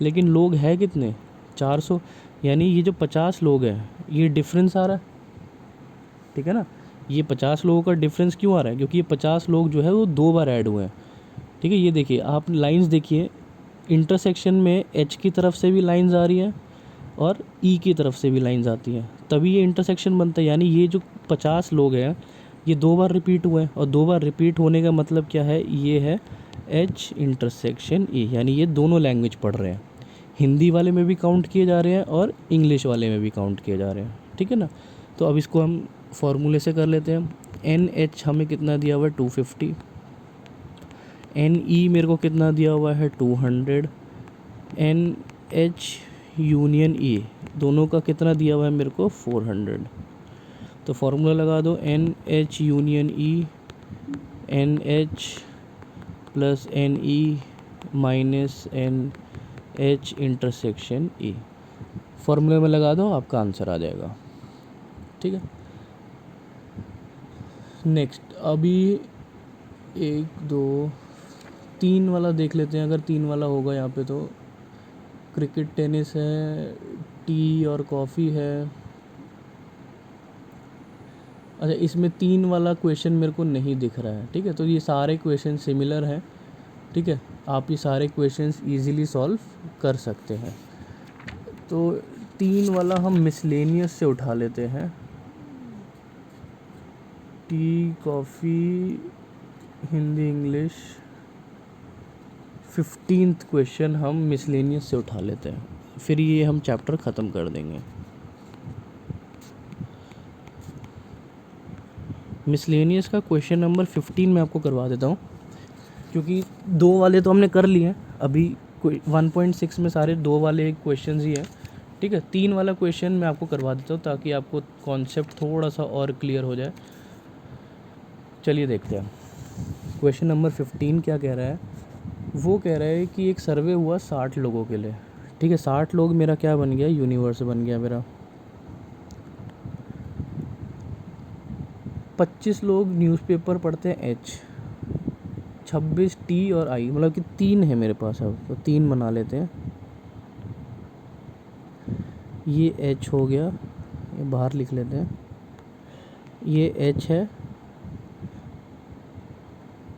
S1: लेकिन लोग हैं कितने 400, यानी ये जो 50 लोग हैं ये डिफरेंस आ रहा है, ठीक है ना। ये 50 लोगों का डिफरेंस क्यों आ रहा है, क्योंकि ये 50 लोग जो है वो दो बार ऐड हुए हैं, ठीक है। ये देखिए आप लाइंस देखिए, इंटरसेक्शन में एच की तरफ से भी लाइंस आ रही हैं और ई की तरफ से भी लाइंस आती हैं, तभी ये इंटरसेक्शन बनता है। यानी ये जो 50 लोग हैं ये दो बार रिपीट हुए हैं, और दो बार रिपीट होने का मतलब क्या है, ये है एच इंटरसेक्शन ई, यानी ये दोनों लैंग्वेज पढ़ रहे हैं। हिंदी वाले में भी काउंट किए जा रहे हैं और इंग्लिश वाले में भी काउंट किए जा रहे हैं, ठीक है ना। तो अब इसको हम फॉर्मूले से कर लेते हैं। एन एच हमें कितना दिया हुआ है 250, एन ई मेरे को कितना दिया हुआ है 200, एन एच यूनियन ई दोनों का कितना दिया हुआ है मेरे को 400। तो फार्मूला लगा दो, n H union E, n H plus n E minus n H intersection E. फार्मूले में लगा दो, आपका आंसर आ जाएगा, ठीक है। नेक्स्ट अभी 1 2 3 वाला देख लेते हैं, अगर 3 वाला होगा यहाँ पे तो क्रिकेट टेनिस है, टी और कॉफ़ी है। अच्छा इसमें 3 वाला क्वेश्चन मेरे को नहीं दिख रहा है, ठीक है। तो ये सारे क्वेश्चन सिमिलर हैं, ठीक है, आप ये सारे क्वेश्चंस इजीली सॉल्व कर सकते हैं। तो 3 वाला हम मिसलेनियस से उठा लेते हैं। T, coffee, Hindi, English. 15th question हम मिसलेनियस से उठा लेते हैं, फिर ये हम चैप्टर ख़त्म कर देंगे। मिसलेनियस का क्वेश्चन नंबर 15 मैं आपको करवा देता हूँ, क्योंकि 2 वाले तो हमने कर लिए हैं अभी। 1.6 में सारे 2 वाले क्वेश्चन ही हैं, ठीक है। 3 वाला क्वेश्चन मैं आपको करवा देता हूँ ताकि आपको कॉन्सेप्ट थोड़ा सा और क्लियर हो जाए। चलिए देखते हैं क्वेश्चन नंबर 15 क्या कह रहा है। वो कह रहा है कि एक सर्वे हुआ 60 लोगों के लिए, ठीक है। 60 लोग मेरा क्या बन गया, यूनिवर्स बन गया मेरा। 25 लोग न्यूज़पेपर पढ़ते हैं एच, 26 टी और आई, मतलब कि 3 है मेरे पास। अब तो 3 बना लेते हैं। ये एच हो गया, ये बाहर लिख लेते हैं। ये एच है,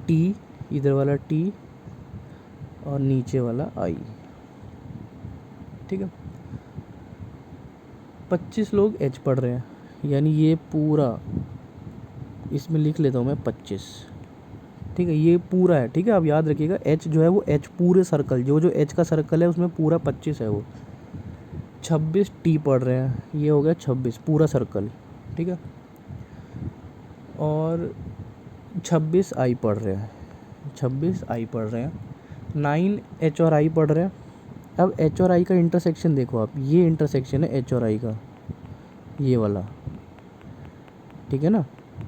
S1: टी, इधर वाला टी और नीचे वाला आई, ठीक है। 25 लोग एच पढ़ रहे हैं, यानी ये पूरा, इसमें लिख लेता हूँ मैं 25, ठीक है। ये पूरा है, ठीक है। आप याद रखिएगा एच जो है वो एच पूरे सर्कल, जो एच का सर्कल है उसमें पूरा 25 है वो। 26 टी पढ़ रहे हैं, ये हो गया 26 पूरा सर्कल, ठीक है। और 26 आई पढ़ रहे हैं, 26 आई पढ़ रहे हैं। 9 एच और आई पढ़ रहे हैं। अब एच और आई का इंटरसेक्शन देखो आप, ये इंटरसेक्शन है एच और आई का, ये वाला, ठीक है ना।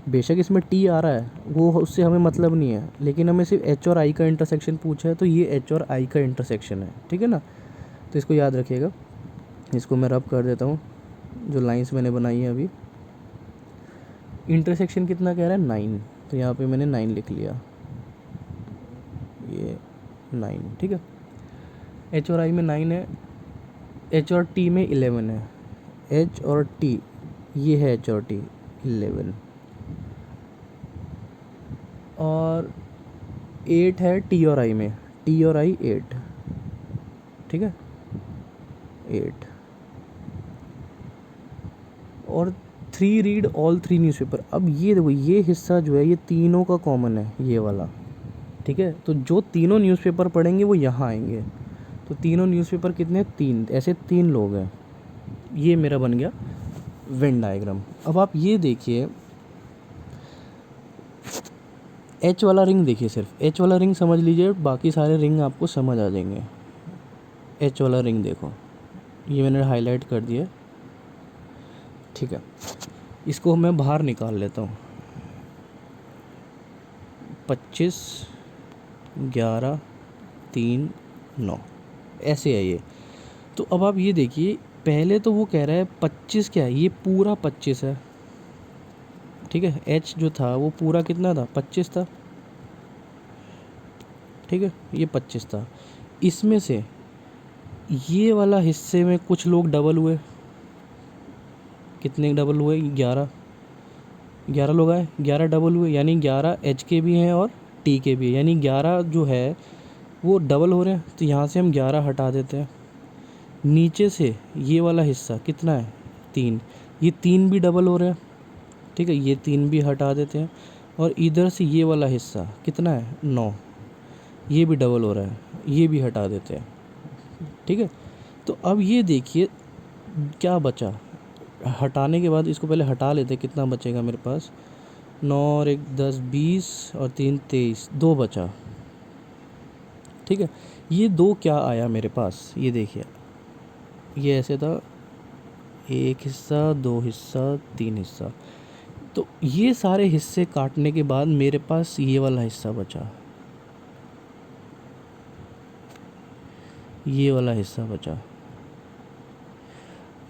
S1: बेशक इसमें टी आ रहा है, वो उससे हमें मतलब नहीं है, लेकिन हमें सिर्फ एच और आई का इंटरसेक्शन पूछा है, तो ये एच और आई का इंटरसेक्शन है, ठीक है ना। तो इसको याद रखिएगा। इसको मैं रब कर देता हूँ, जो लाइंस मैंने बनाई है अभी। इंटरसेक्शन कितना कह रहा है, 9, तो यहाँ पे मैंने 9 लिख लिया, ये 9, ठीक है। एच और आई में 9 है, एच और टी में 11 है। एच और टी, ये है एच और टी 11, और 8 है टी और आई में, टी और आई 8, ठीक है, 8। और 3 रीड ऑल 3 न्यूज़पेपर। अब ये देखो, ये हिस्सा जो है ये तीनों का कॉमन है, ये वाला, ठीक है। तो जो तीनों न्यूज़पेपर पढ़ेंगे वो यहाँ आएंगे। तो तीनों न्यूज़पेपर कितने, 3, ऐसे 3 लोग हैं। ये मेरा बन गया वेन डायग्राम। अब आप ये देखिए, एच वाला रिंग देखिए, सिर्फ एच वाला रिंग समझ लीजिए, बाकी सारे रिंग आपको समझ आ जाएंगे। एच वाला रिंग देखो, ये मैंने हाईलाइट कर दिया, ठीक है। इसको मैं बाहर निकाल लेता हूँ। 25, 11, 3, 9, ऐसे है ये। तो अब आप ये देखिए, पहले तो वो कह रहा है 25 क्या है, ये पूरा 25 है, ठीक है। एच जो था वो पूरा कितना था, 25 था, ठीक है। ये 25 था। इसमें से ये वाला हिस्से में कुछ लोग डबल हुए, कितने डबल हुए, 11 लोग आए, 11 डबल हुए, यानी 11 एच के भी हैं और टी के भी हैं, यानी 11 जो है वो डबल हो रहे हैं। तो यहाँ से हम 11 हटा देते हैं। नीचे से ये वाला हिस्सा कितना है, 3, ये 3 भी डबल हो रहे हैं, ठीक है, ये 3 भी हटा देते हैं। और इधर से ये वाला हिस्सा कितना है, 9, ये भी डबल हो रहा है, ये भी हटा देते हैं, ठीक है। तो अब ये देखिए क्या बचा, हटाने के बाद इसको पहले हटा लेते हैं, कितना बचेगा मेरे पास, 9 और 1 10 20 और 3 23, 2 बचा, ठीक है। ये 2 क्या आया मेरे पास, ये देखिए, ये ऐसे था, 1 हिस्सा, 2 हिस्सा, 3 हिस्सा। तो ये सारे हिस्से काटने के बाद मेरे पास ये वाला हिस्सा बचा, ये वाला हिस्सा बचा।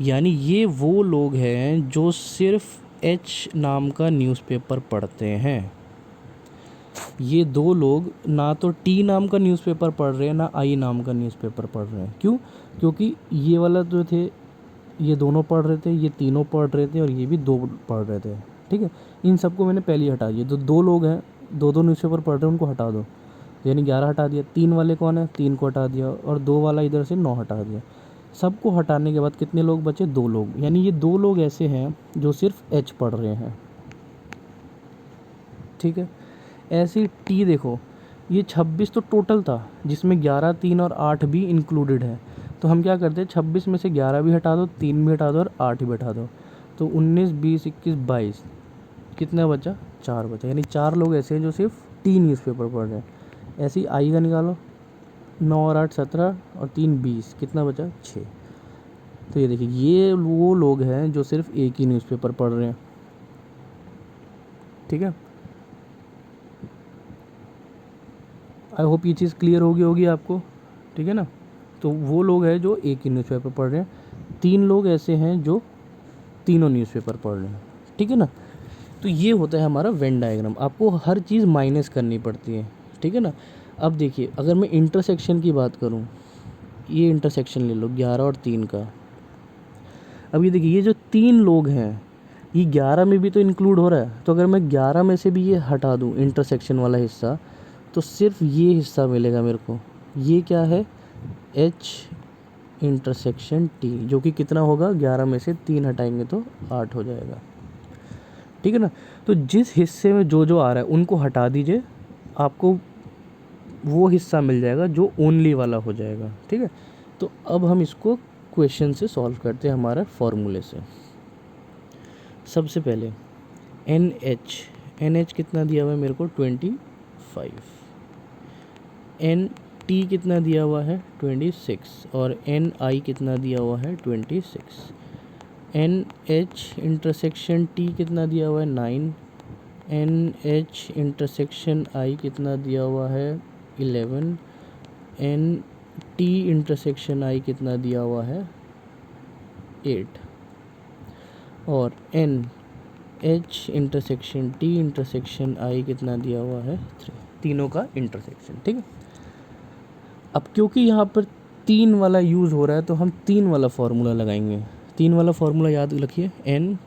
S1: यानी ये वो लोग हैं जो सिर्फ एच नाम का न्यूज़पेपर पढ़ते हैं। ये 2 लोग ना तो टी नाम का न्यूज़पेपर पढ़ रहे हैं, ना आई नाम का न्यूज़पेपर पढ़ रहे हैं। क्यों, क्योंकि ये वाला जो थे ये दोनों पढ़ रहे थे, ये तीनों पढ़ रहे थे, और ये भी 2 पढ़ रहे थे, ठीक है। इन सबको मैंने पहले ही हटा दिया। तो 2 लोग हैं, 2 न्यूज़पेपर पढ़ रहे हैं, उनको हटा दो। यानी 11 हटा दिया। 3 वाले कौन है, 3 को हटा दिया, और 2 वाला इधर से 9 हटा दिया। सबको हटाने के बाद कितने लोग बचे, 2 लोग। यानी ये 2 लोग ऐसे हैं जो सिर्फ एच पढ़ रहे हैं, ठीक है। ऐसे ही टी देखो, ये 26 तो टोटल था, जिसमें 11, 3 और 8 भी इंक्लूडेड है। तो हम क्या करते हैं, 26 में से 11 भी हटा दो, 3 भी हटा दो और 8 भी हटा दो, तो 19, 20, 21, 22 कितना बचा, 4 बचा। यानी 4 लोग ऐसे हैं जो सिर्फ टी न्यूज़पेपर पढ़ रहे हैं। ऐसे ही आई का निकालो, 9 और 8 17 और 3 20, कितना बचा, 6। तो ये देखिए, ये वो लोग हैं जो सिर्फ एक ही न्यूज़पेपर पढ़ रहे हैं, ठीक है। आई होप ये चीज़ क्लियर होगी आपको, ठीक है ना। तो वो लोग हैं जो एक ही न्यूज़पेपर पढ़ रहे हैं, 3 लोग ऐसे हैं जो तीनों न्यूज़पेपर पढ़ रहे हैं, ठीक है ना। तो ये होता है हमारा वेन डायग्राम। आपको हर चीज़ माइनस करनी पड़ती है, ठीक है ना। अब देखिए, अगर मैं इंटरसेक्शन की बात करूँ, ये इंटरसेक्शन ले लो 11 और 3 का। अब ये देखिए, ये जो 3 लोग हैं, ये 11 में भी तो इंक्लूड हो रहा है। तो अगर मैं 11 में से भी ये हटा दूँ इंटरसेक्शन वाला हिस्सा, तो सिर्फ ये हिस्सा मिलेगा मेरे को। ये क्या है, एच इंटरसेक्शन टी, जो कि कितना होगा, 11 में से 3 हटाएंगे तो 8 हो जाएगा, ठीक है ना। तो जिस हिस्से में जो जो आ रहा है उनको हटा दीजिए, आपको वो हिस्सा मिल जाएगा जो ओनली वाला हो जाएगा, ठीक है। तो अब हम इसको क्वेश्चन से सॉल्व करते हैं, हमारा फॉर्मूले से। सबसे पहले एन एच कितना दिया हुआ है मेरे को, 25। एन टी कितना दिया हुआ है, 26, और एन आई कितना दिया हुआ है, 26। एन एच इंटरसेक्शन टी कितना दिया हुआ है, 9। एन एच इंटरसेक्शन आई कितना दिया हुआ है, 11। एन टी इंटरसेक्शन आई कितना दिया हुआ है, 8। और n H intersection T intersection I कितना दिया हुआ है, 3। तीनों का इंटरसेक्शन, ठीक है। अब क्योंकि यहाँ पर 3 वाला यूज़ हो रहा है, तो हम 3 वाला फार्मूला लगाएंगे। 3 वाला फार्मूला याद रखिए, n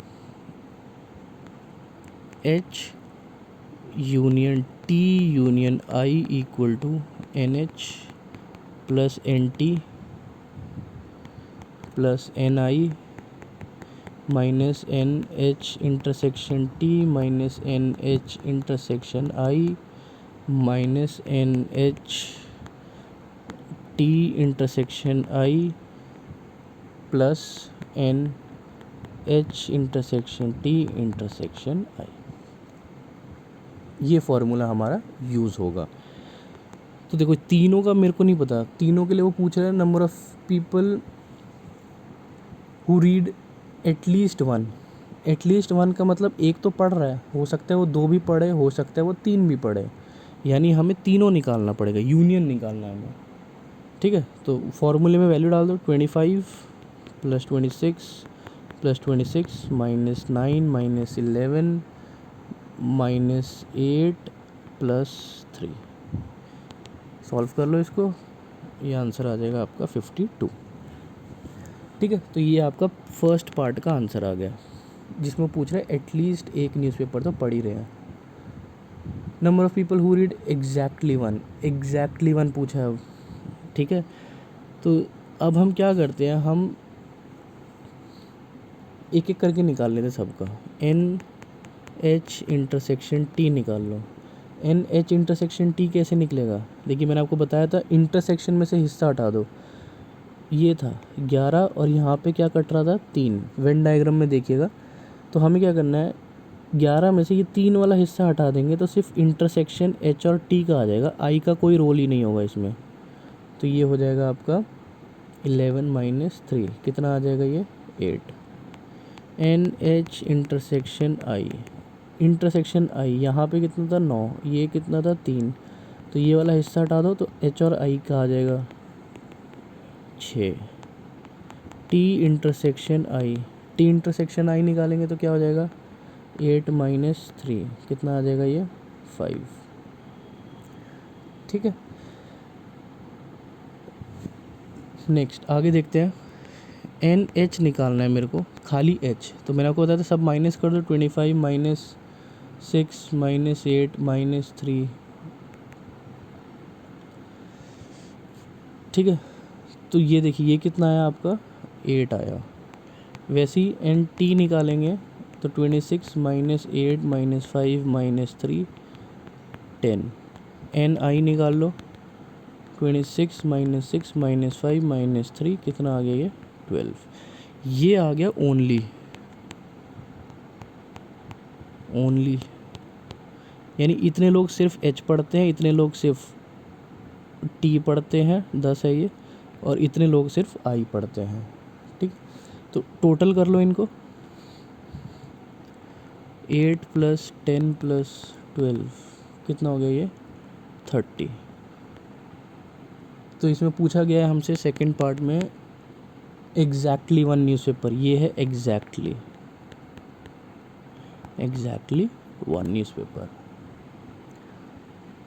S1: H union T union I equal to n H plus n T plus n I minus n H intersection T minus n H intersection I minus n H T intersection I plus n H intersection T intersection I. ये formula हमारा use होगा। तो देखो, तीनों का मेरे को नहीं पता, तीनों के लिए वो पूछ रहे हैं number of people who read at least one का मतलब एक तो पढ़ रहा है, हो सकता है वो 2 भी पढ़े, हो सकता है वो 3 भी पढ़े। यानी हमें तीनों निकालना पड़ेगा, यूनियन निकालना है हमें, ठीक है। तो फॉर्मूले में वैल्यू डाल दो, 25 plus 26 plus 26 minus 9 minus 11 minus 8 plus 3। Solve कर लो इसको, ये आंसर आ जाएगा आपका 52, ठीक है। तो ये आपका फर्स्ट पार्ट का आंसर आ गया, जिसमें पूछ रहा है एटलीस्ट एक न्यूज़पेपर तो पढ़ ही रहे हैं। Number of people who read exactly one पूछा है अब, ठीक है। तो अब हम क्या करते हैं, हम एक एक करके निकाल लेते हैं सबका। एन एच इंटरसेक्शन टी निकाल लो। एन एच इंटरसेक्शन टी कैसे निकलेगा, देखिए मैंने आपको बताया था, इंटरसेक्शन में से हिस्सा हटा दो। ये था 11 और यहाँ पे क्या कट रहा था, 3। वेन डायग्राम में देखिएगा, तो हमें क्या करना है, 11 में से ये 3 वाला हिस्सा हटा देंगे तो सिर्फ इंटरसेक्शन एच और टी का आ जाएगा, आई का कोई रोल ही नहीं होगा इसमें। तो ये हो जाएगा आपका 11 माइनस 3, कितना आ जाएगा ये, 8। एन एच इंटरसेक्शन आई यहाँ पे कितना था, 9, ये कितना था, 3। तो ये वाला हिस्सा हटा दो तो एच और आई का आ जाएगा 6। टी इंटरसेक्शन आई निकालेंगे तो क्या हो जाएगा, 8 माइनस 3, कितना आ जाएगा ये, 5, ठीक है। नेक्स्ट आगे देखते हैं, एन एच निकालना है मेरे को, खाली एच। तो मैंने आपको बताया था सब माइनस कर दो, 25 माइनस 6 माइनस 8 माइनस 3 ठीक है। तो ये देखिए ये कितना आया आपका 8 आया। वैसे ही एन टी निकालेंगे तो 26 माइनस 8 माइनस 5 माइनस 3 10। एन आई निकाल लो 26 माइनस 6 माइनस 5 माइनस 3 कितना आ गया ये 12। ये आ गया ओनली यानी इतने लोग सिर्फ एच पढ़ते हैं, इतने लोग सिर्फ टी पढ़ते हैं 10 है ये, और इतने लोग सिर्फ आई पढ़ते हैं। ठीक, तो टोटल कर लो इनको 8 प्लस 10 प्लस 12 कितना हो गया ये 30। तो इसमें पूछा गया है हमसे सेकंड पार्ट में एग्जैक्टली 1 न्यूज़पेपर, ये है एग्जैक्टली 1 न्यूज़पेपर।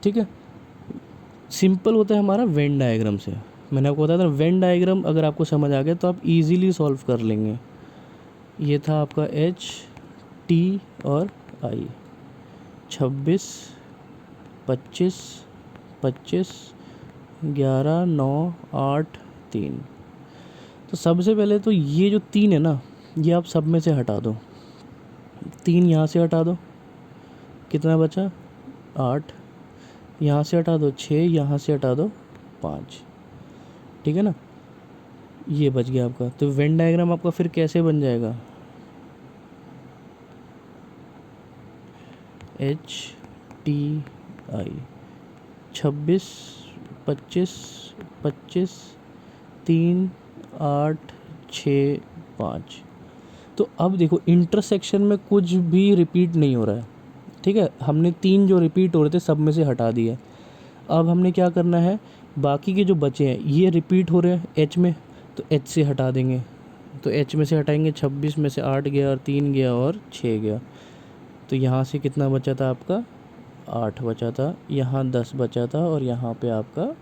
S1: ठीक है, सिंपल होता है हमारा वेन डायग्राम से। मैंने आपको बताया था वेन डायग्राम अगर आपको समझ आ गया तो आप इजीली सॉल्व कर लेंगे। ये था आपका एच टी और आई 26 25 25 11 9 8 3। तो सबसे पहले तो ये जो 3 है ना ये आप सब में से हटा दो। 3 यहाँ से हटा दो, कितना बचा 8, यहाँ से हटा दो 6, यहाँ से हटा दो 5। ठीक है ना, ये बच गया आपका। तो वेन डायग्राम आपका फिर कैसे बन जाएगा एच टी आई 26 25 25 3 8 6 5। तो अब देखो इंटरसेक्शन में कुछ भी रिपीट नहीं हो रहा है। ठीक है, हमने 3 जो रिपीट हो रहे थे सब में से हटा दिए। अब हमने क्या करना है, बाकी के जो बचे हैं ये रिपीट हो रहे हैं एच में, तो एच से हटा देंगे। तो एच में से हटाएंगे 26 में से 8 गया और 3 गया और 6 गया। तो यहाँ से कितना बचा था आपका 8 बचा था, यहाँ 10 बचा था और यहाँ पे आपका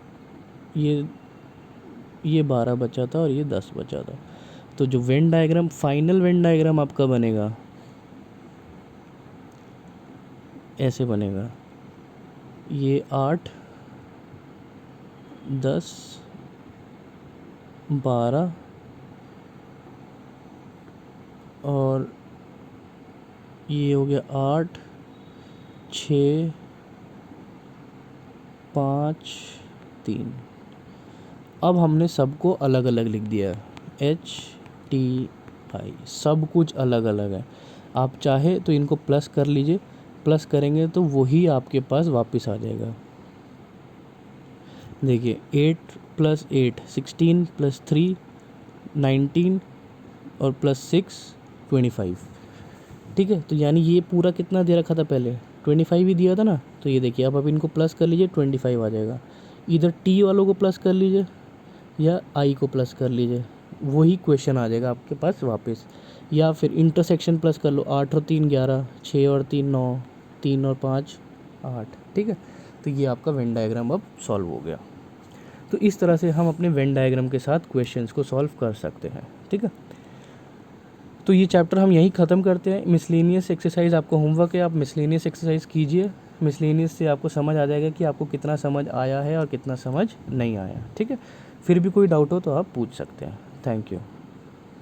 S1: ये 12 बचा था और ये 10 बचा था। तो जो Venn diagram final Venn diagram आपका बनेगा ऐसे बनेगा, ये 8 10 12 और ये हो गया 8 6 5 3। अब हमने सबको अलग अलग लिख दिया है एच टी आई, सब कुछ अलग अलग है। आप चाहे तो इनको प्लस कर लीजिए, प्लस करेंगे तो वही आपके पास वापस आ जाएगा। देखिए 8 प्लस 8 16 प्लस 3 19 और प्लस 6 25। ठीक है, तो यानी ये पूरा कितना दे रखा था पहले 25 ही दिया था ना। तो ये देखिए अब आप इनको प्लस कर लीजिए 25 आ जाएगा। इधर टी वालों को प्लस कर लीजिए या आई को प्लस कर लीजिए, वही क्वेश्चन आ जाएगा आपके पास वापस। या फिर इंटरसेक्शन प्लस कर लो 8 और 3 11, 6 और 3 9, 3 और 5 8। ठीक है, तो ये आपका वेन डायग्राम अब सॉल्व हो गया। तो इस तरह से हम अपने वेन डायग्राम के साथ क्वेश्चंस को सॉल्व कर सकते हैं। ठीक है, तो ये चैप्टर हम यहीं ख़त्म करते हैं। मिसलेनियस एक्सरसाइज आपको होमवर्क है, आप मिसलेनियस एक्सरसाइज कीजिए। मिसलेनियस से आपको समझ आ जाएगा कि आपको कितना समझ आया है और कितना समझ नहीं आया। ठीक है, फिर भी कोई डाउट हो तो आप पूछ सकते हैं। Thank you.